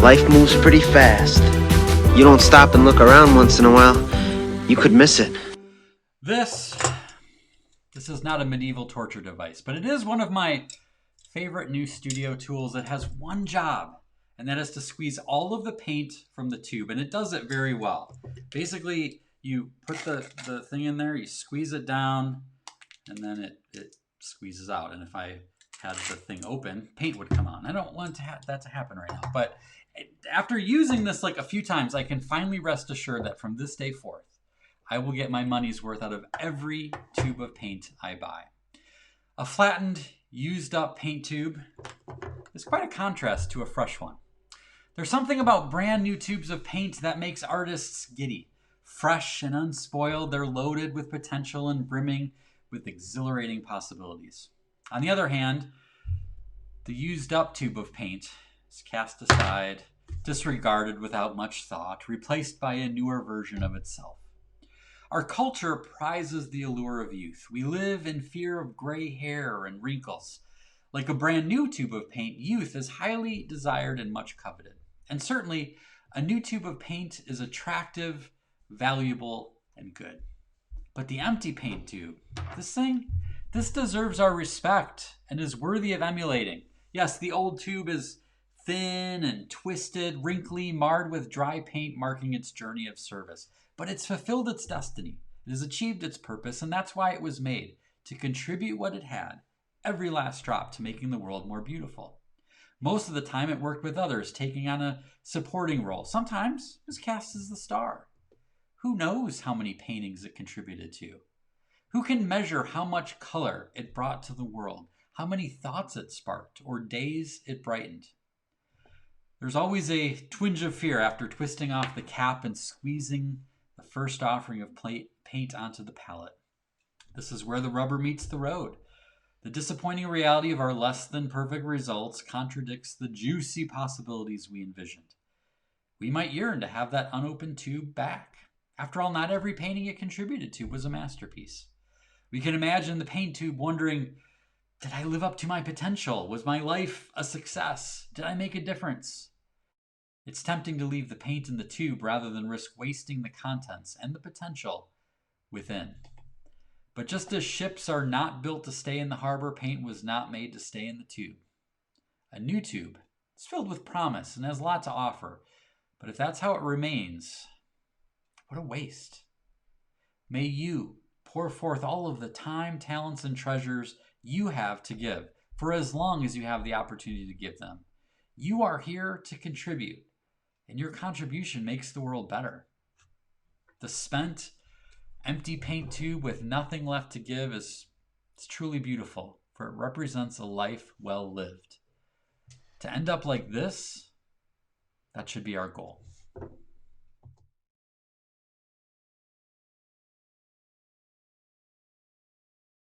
Life moves pretty fast. You don't stop and look around once in a while, you could miss it. This is not a medieval torture device, but it is one of my favorite new studio tools that has one job, and that is to squeeze all of the paint from the tube, and it does it very well. Basically, you put the thing in there, you squeeze it down, and then it squeezes out. And if I had the thing open, paint would come on. I don't want that to happen right now, but after using this like a few times, I can finally rest assured that from this day forth, I will get my money's worth out of every tube of paint I buy. A flattened, used up paint tube is quite a contrast to a fresh one. There's something about brand new tubes of paint that makes artists giddy. Fresh and unspoiled, they're loaded with potential and brimming with exhilarating possibilities. On the other hand, the used up tube of paint is cast aside, disregarded without much thought, replaced by a newer version of itself. Our culture prizes the allure of youth. We live in fear of gray hair and wrinkles. Like a brand new tube of paint, youth is highly desired and much coveted. And certainly, a new tube of paint is attractive, valuable, and good. But the empty paint tube, this deserves our respect and is worthy of emulating. Yes, the old tube is thin and twisted, wrinkly, marred with dry paint marking its journey of service. But it's fulfilled its destiny. It has achieved its purpose, and that's why it was made, to contribute what it had, every last drop, to making the world more beautiful. Most of the time it worked with others, taking on a supporting role. Sometimes it was cast as the star. Who knows how many paintings it contributed to? Who can measure how much color it brought to the world, how many thoughts it sparked, or days it brightened? There's always a twinge of fear after twisting off the cap and squeezing the first offering of paint onto the palette. This is where the rubber meets the road. The disappointing reality of our less than perfect results contradicts the juicy possibilities we envisioned. We might yearn to have that unopened tube back. After all, not every painting it contributed to was a masterpiece. We can imagine the paint tube wondering, did I live up to my potential? Was my life a success? Did I make a difference? It's tempting to leave the paint in the tube rather than risk wasting the contents and the potential within. But just as ships are not built to stay in the harbor, paint was not made to stay in the tube. A new tube is filled with promise and has a lot to offer. But if that's how it remains, what a waste. May you pour forth all of the time, talents, and treasures you have to give for as long as you have the opportunity to give them. You are here to contribute, and your contribution makes the world better. The spent, empty paint tube with nothing left to give is truly beautiful, for it represents a life well lived. To end up like this, that should be our goal.